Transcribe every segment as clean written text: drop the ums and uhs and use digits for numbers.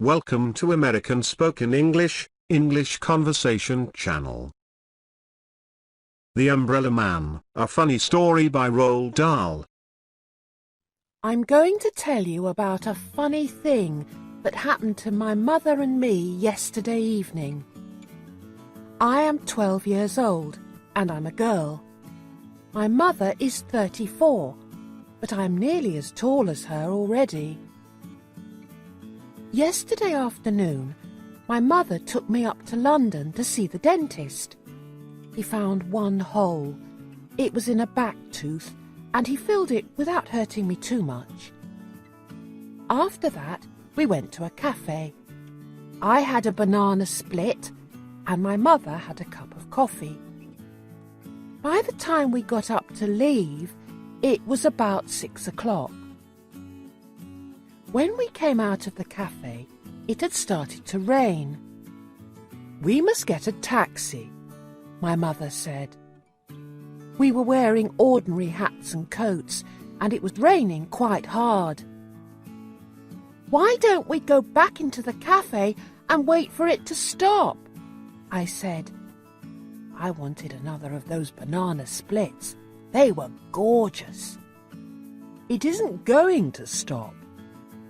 Welcome to American Spoken English, English Conversation Channel. The Umbrella Man, a funny story by Roald Dahl. I'm going to tell you about a funny thing that happened to my mother and me yesterday evening. I am 12 years old, and I'm a girl. My mother is 34, but I'm nearly as tall as her already. Yesterday afternoon, my mother took me up to London to see the dentist. He found one hole. It was in a back tooth, and he filled it without hurting me too much. After that, we went to a cafe. I had a banana split, and my mother had a cup of coffee. By the time we got up to leave, it was about 6 o'clock. When we came out of the cafe, it had started to rain. "We must get a taxi," my mother said. We were wearing ordinary hats and coats, and it was raining quite hard. "Why don't we go back into the cafe and wait for it to stop?" I said. I wanted another of those banana splits. They were gorgeous. "It isn't going to stop,"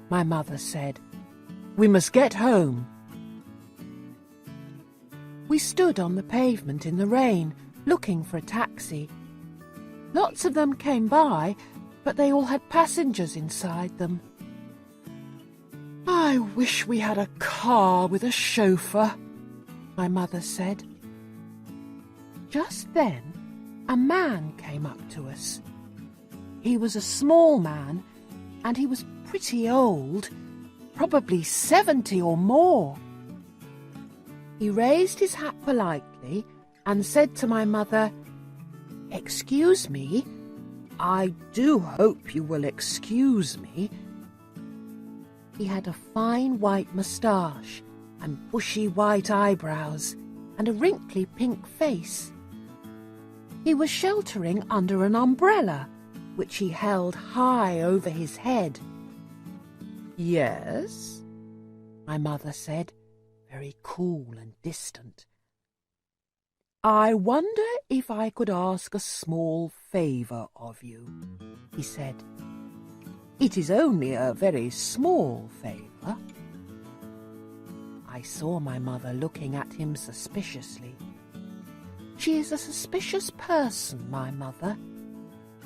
my mother said. "We must get home." We stood on the pavement in the rain, looking for a taxi. Lots of them came by, but they all had passengers inside them. "I wish we had a car with a chauffeur," my mother said. Just then, a man came up to us. He was a small man, and he was pretty old, probably 70 or more. He raised his hat politely and said to my mother, "Excuse me, I do hope you will excuse me." He had a fine white moustache and bushy white eyebrows and a wrinkly pink face. He was sheltering under an umbrella, which he held high over his head. "Yes?" my mother said, very cool and distant. "I wonder if I could ask a small favour of you," he said. "It is only a very small favour." I saw my mother looking at him suspiciously. She is a suspicious person, my mother.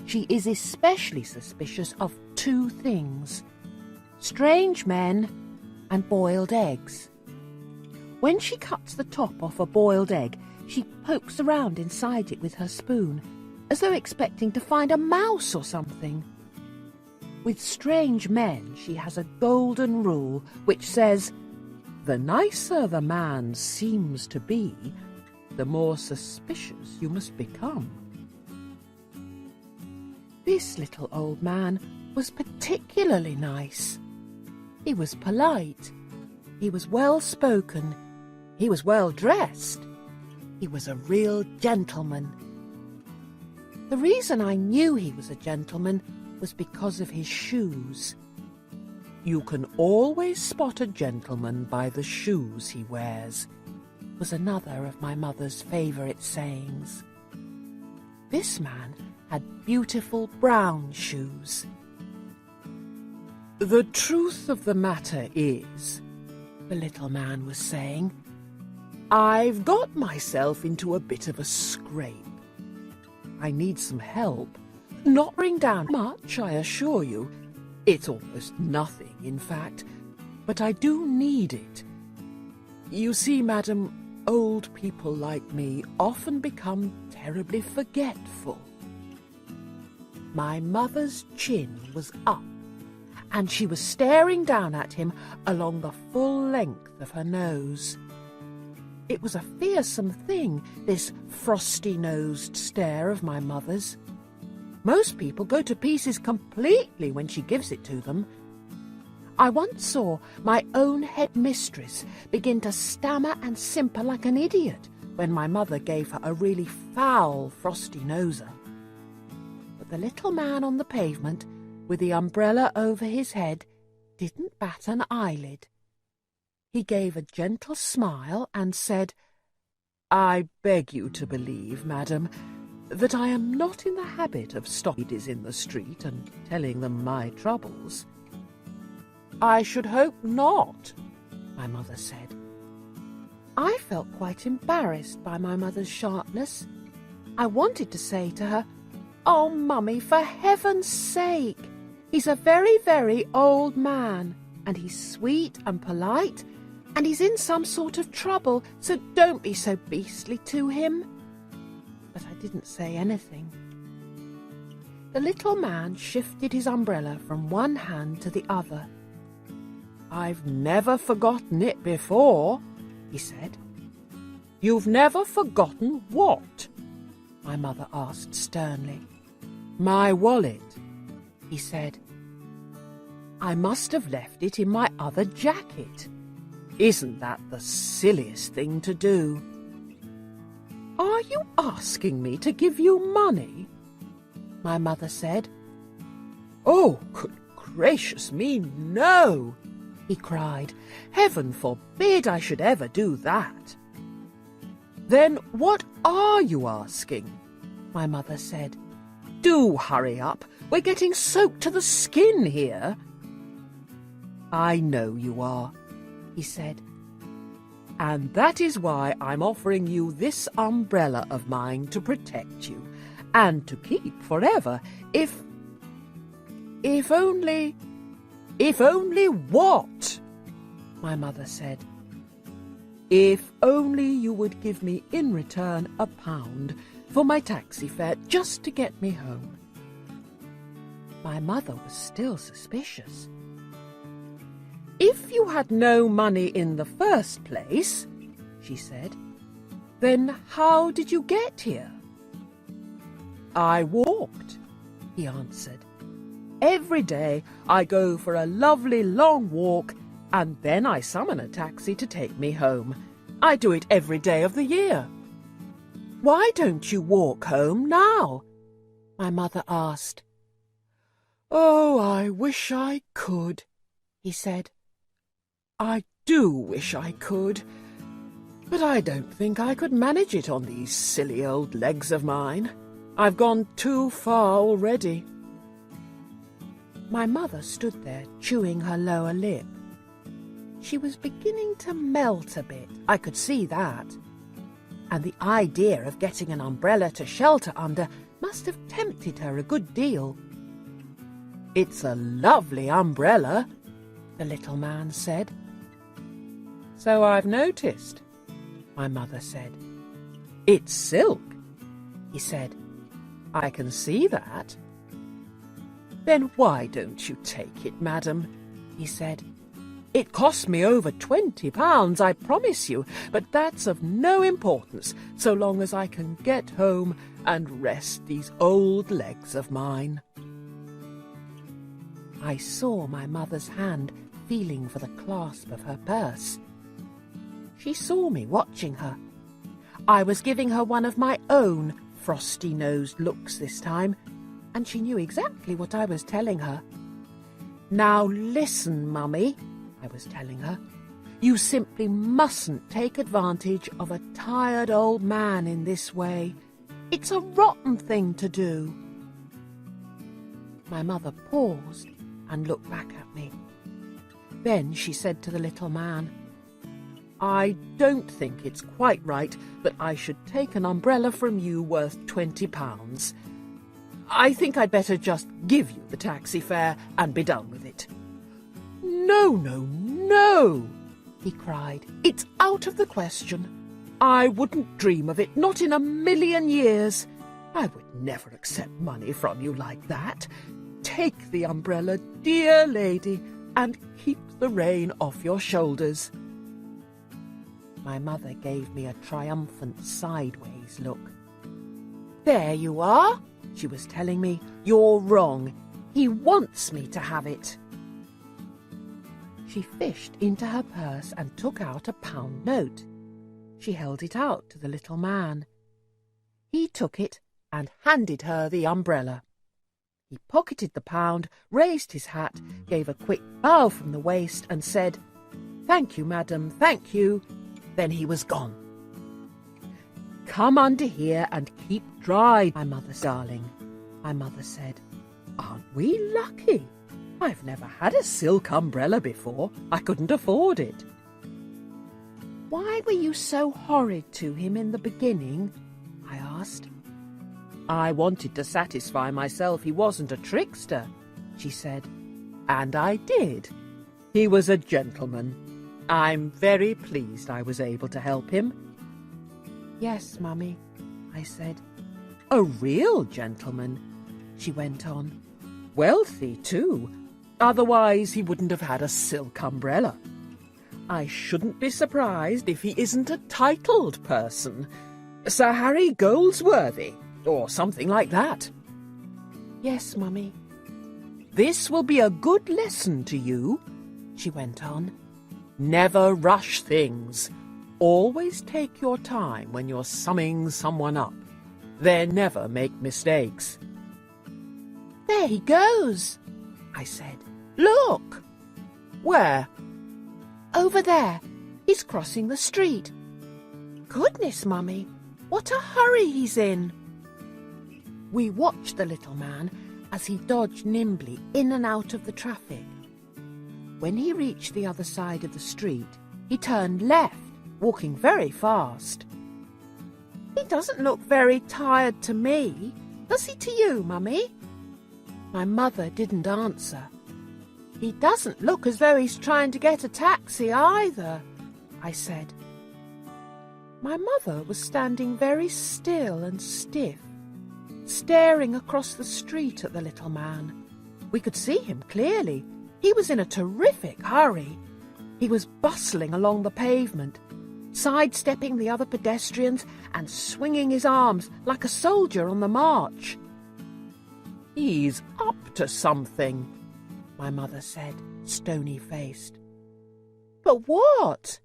She is especially suspicious of two things: strange men and boiled eggs. When she cuts the top off a boiled egg, she pokes around inside it with her spoon, as though expecting to find a mouse or something. With strange men, she has a golden rule which says, "The nicer the man seems to be, the more suspicious you must become." This little old man was particularly nice. He was polite. He was well-spoken. He was well-dressed. He was a real gentleman. The reason I knew he was a gentleman was because of his shoes. "You can always spot a gentleman by the shoes he wears," was another of my mother's favourite sayings. This man had beautiful brown shoes. "The truth of the matter is," the little man was saying, "I've got myself into a bit of a scrape. I need some help. Not bring down much, I assure you. It's almost nothing, in fact, but I do need it. You see, madam, old people like me often become terribly forgetful." My mother's chin was up, and she was staring down at him along the full length of her nose. It was a fearsome thing, this frosty-nosed stare of my mother's. Most people go to pieces completely when she gives it to them. I once saw my own head mistress begin to stammer and simper like an idiot when my mother gave her a really foul frosty-noser. But the little man on the pavement, with the umbrella over his head, didn't bat an eyelid. He gave a gentle smile and said, "I beg you to believe, madam, that I am not in the habit of stopping ladies in the street and telling them my troubles." "I should hope not," my mother said. I felt quite embarrassed by my mother's sharpness. I wanted to say to her, "Oh, Mummy, for heaven's sake! He's a very, very old man, and he's sweet and polite, and he's in some sort of trouble, so don't be so beastly to him." But I didn't say anything. The little man shifted his umbrella from one hand to the other. "I've never forgotten it before," he said. "You've never forgotten what?" my mother asked sternly. "My wallet," he said. "I must have left it in my other jacket. Isn't that the silliest thing to do?" "Are you asking me to give you money?" my mother said. "Oh, good gracious me, no!" he cried. "Heaven forbid I should ever do that." "Then what are you asking?" my mother said. "Do hurry up. We're getting soaked to the skin here." "I know you are," he said. "And that is why I'm offering you this umbrella of mine to protect you, and to keep forever, if only... "If only what?" my mother said. "If only you would give me in return £1 for my taxi fare just to get me home." My mother was still suspicious. "If you had no money in the first place," she said, "then how did you get here?" "I walked," he answered. "Every day I go for a lovely long walk, and then I summon a taxi to take me home. I do it every day of the year." "Why don't you walk home now?" my mother asked. "Oh, I wish I could," he said. "I do wish I could, but I don't think I could manage it on these silly old legs of mine. I've gone too far already." My mother stood there, chewing her lower lip. She was beginning to melt a bit, I could see that. And the idea of getting an umbrella to shelter under must have tempted her a good deal. "It's a lovely umbrella," the little man said. "So I've noticed," my mother said. "It's silk," he said. "I can see that." "Then why don't you take it, madam?" he said. "It cost me over £20, I promise you, but that's of no importance so long as I can get home and rest these old legs of mine." I saw my mother's hand feeling for the clasp of her purse. She saw me watching her. I was giving her one of my own frosty-nosed looks this time, and she knew exactly what I was telling her. "Now listen, Mummy," I was telling her. "You simply mustn't take advantage of a tired old man in this way. It's a rotten thing to do." My mother paused and looked back at me. Then she said to the little man, "I don't think it's quite right that I should take an umbrella from you worth £20. I think I'd better just give you the taxi fare and be done with it." "No, no, no," he cried. "It's out of the question. I wouldn't dream of it, not in a million years. I would never accept money from you like that. Take the umbrella, dear lady, and keep the rain off your shoulders." My mother gave me a triumphant sideways look. "There you are," she was telling me. "You're wrong. He wants me to have it." She fished into her purse and took out a £1 note. She held it out to the little man. He took it and handed her the umbrella. He pocketed the £1, raised his hat, gave a quick bow from the waist, and said, Thank you, madam, thank you." Then he was gone. "Come under here and keep dry, my mother darling," my mother said. "Aren't we lucky? I've never had a silk umbrella before. I couldn't afford it." "Why were you so horrid to him in the beginning?" I asked. "I wanted to satisfy myself he wasn't a trickster," she said. "And I did. He was a gentleman. I'm very pleased I was able to help him." "Yes, Mummy," I said. "A real gentleman," she went on. "Wealthy, too. Otherwise he wouldn't have had a silk umbrella. I shouldn't be surprised if he isn't a titled person. Sir Harry Goldsworthy, or something like that." "Yes, Mummy." "This will be a good lesson to you," she went on. "Never rush things. Always take your time when you're summing someone up. Then never make mistakes." "There he goes," I said. "Look." "Where?" "Over there. He's crossing the street. Goodness, Mummy, what a hurry he's in." We watched the little man as he dodged nimbly in and out of the traffic. When he reached the other side of the street, he turned left, walking very fast. "He doesn't look very tired to me, does he to you, Mummy?" My mother didn't answer. "He doesn't look as though he's trying to get a taxi either," I said. My mother was standing very still and stiff, staring across the street at the little man. We could see him clearly. He was in a terrific hurry. He was bustling along the pavement, sidestepping the other pedestrians and swinging his arms like a soldier on the march. "He's up to something," my mother said, stony-faced. "But what?"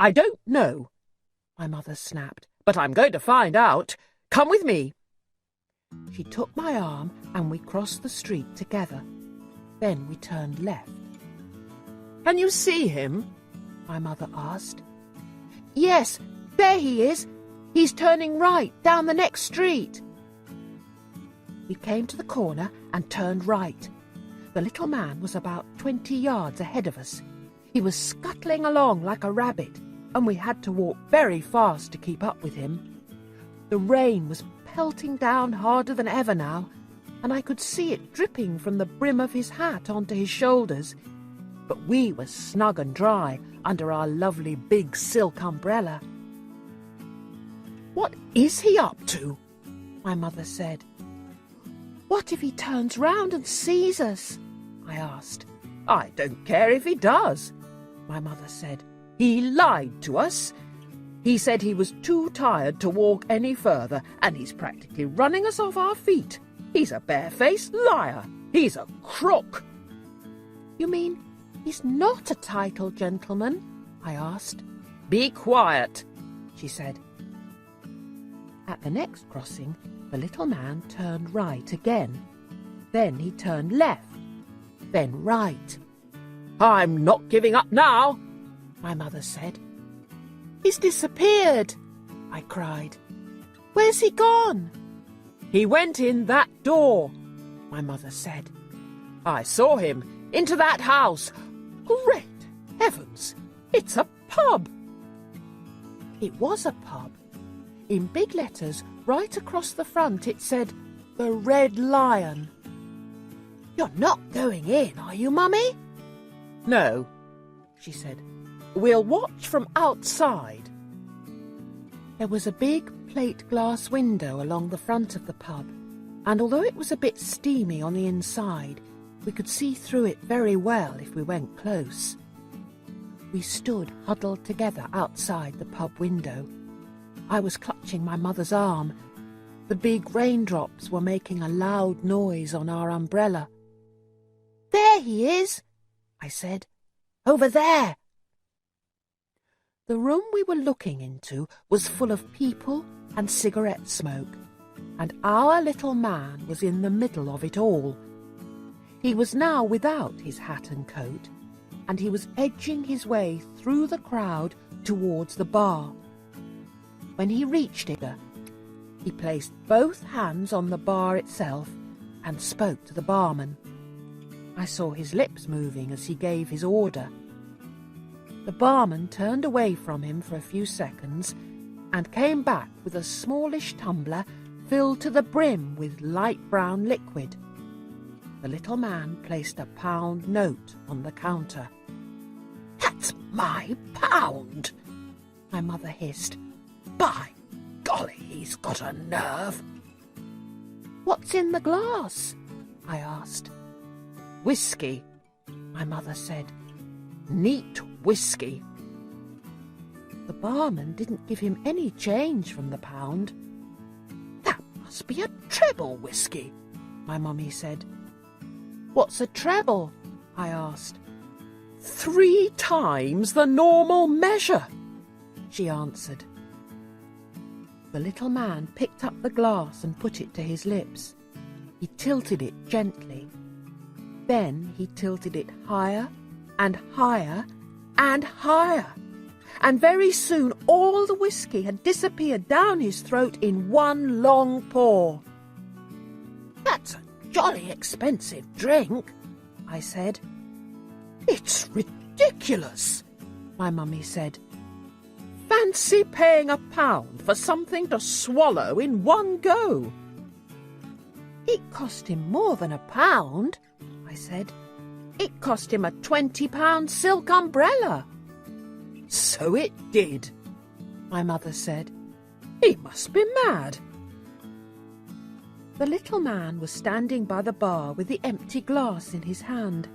"I don't know," my mother snapped, "but I'm going to find out. Come with me." She took my arm and we crossed the street together. Then we turned left. "Can you see him?" my mother asked. "Yes, there he is. He's turning right down the next street." We came to the corner and turned right. The little man was about 20 yards ahead of us. He was scuttling along like a rabbit, and we had to walk very fast to keep up with him. The rain was pelting down harder than ever now, and I could see it dripping from the brim of his hat onto his shoulders. But we were snug and dry under our lovely big silk umbrella. "What is he up to?" my mother said. "What if he turns round and sees us?" I asked. "I don't care if he does," my mother said. "He lied to us. He said he was too tired to walk any further, and he's practically running us off our feet. He's a barefaced liar. He's a crook." "You mean he's not a titled gentleman?" I asked. "Be quiet," she said. At the next crossing, the little man turned right again. Then he turned left, then right. "I'm not giving up now," my mother said. "He's disappeared," I cried. "Where's he gone?" "He went in that door," my mother said. "I saw him into that house. Great heavens, it's a pub!" It was a pub. In big letters right across the front it said, "The Red Lion." "You're not going in, are you, Mummy?" "No," she said. "We'll watch from outside." There was a big plate glass window along the front of the pub, and although it was a bit steamy on the inside, we could see through it very well if we went close. We stood huddled together outside the pub window. I was clutching my mother's arm. The big raindrops were making a loud noise on our umbrella. "There he is," I said. "Over there." The room we were looking into was full of people and cigarette smoke, and our little man was in the middle of it all. He was now without his hat and coat, and he was edging his way through the crowd towards the bar. When he reached it, he placed both hands on the bar itself and spoke to the barman. I saw his lips moving as he gave his order. The barman turned away from him for a few seconds and came back with a smallish tumbler filled to the brim with light brown liquid. The little man placed a £1 note on the counter. "That's my £1!" my mother hissed. "By golly, he's got a nerve!" "What's in the glass?" I asked. "Whiskey," my mother said. "Neat whiskey." The barman didn't give him any change from the £1. "That must be a treble whiskey," my mummy said. "What's a treble?" I asked. "3 times the normal measure," she answered. The little man picked up the glass and put it to his lips. He tilted it gently. Then he tilted it higher and higher and higher, and very soon all the whiskey had disappeared down his throat in one long pour. "That's a jolly expensive drink," I said. "It's ridiculous," my mummy said. "Fancy paying £1 for something to swallow in one go." "It cost him more than £1, I said. "It cost him a £20 silk umbrella." "So it did," my mother said. "He must be mad." The little man was standing by the bar with the empty glass in his hand.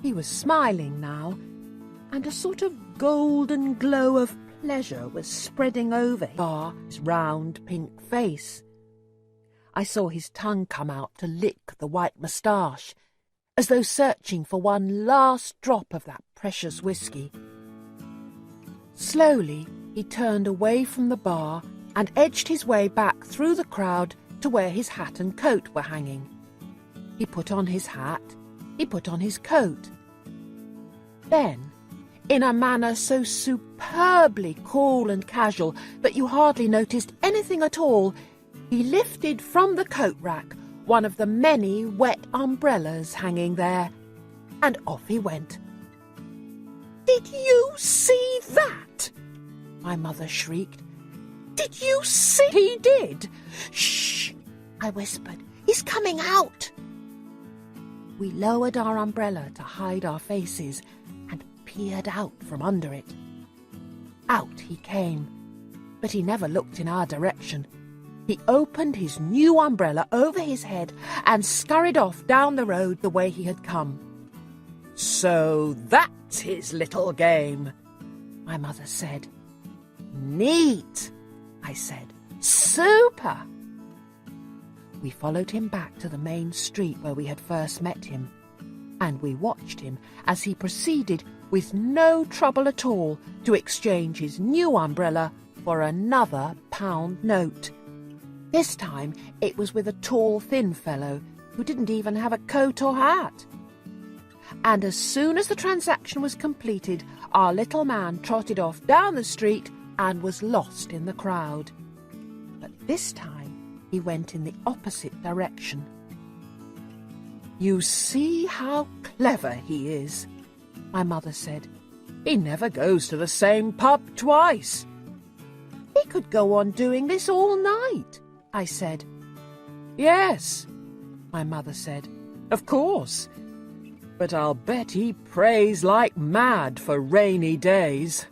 He was smiling now, and a sort of golden glow of pleasure was spreading over his round pink face. I saw his tongue come out to lick the white moustache, as though searching for one last drop of that precious whiskey. Slowly he turned away from the bar and edged his way back through the crowd to where his hat and coat were hanging. He put on his hat, he put on his coat. Then, in a manner so superbly cool and casual that you hardly noticed anything at all, he lifted from the coat rack one of the many wet umbrellas hanging there, and off he went. "Did you see that?" my mother shrieked. "Did you see?" "He did." "Shh," I whispered. "He's coming out." We lowered our umbrella to hide our faces and peered out from under it. Out he came, but he never looked in our direction. He opened his new umbrella over his head and scurried off down the road the way he had come. "So that's his little game," my mother said. "Neat," I said. "Super." We followed him back to the main street where we had first met him, and we watched him as he proceeded with no trouble at all to exchange his new umbrella for another £1 note. This time it was with a tall, thin fellow who didn't even have a coat or hat. And as soon as the transaction was completed, our little man trotted off down the street and was lost in the crowd. But this time he went in the opposite direction. "You see how clever he is," my mother said. "He never goes to the same pub twice." "He could go on doing this all night," I said. "Yes," my mother said, "of course. But I'll bet he prays like mad for rainy days."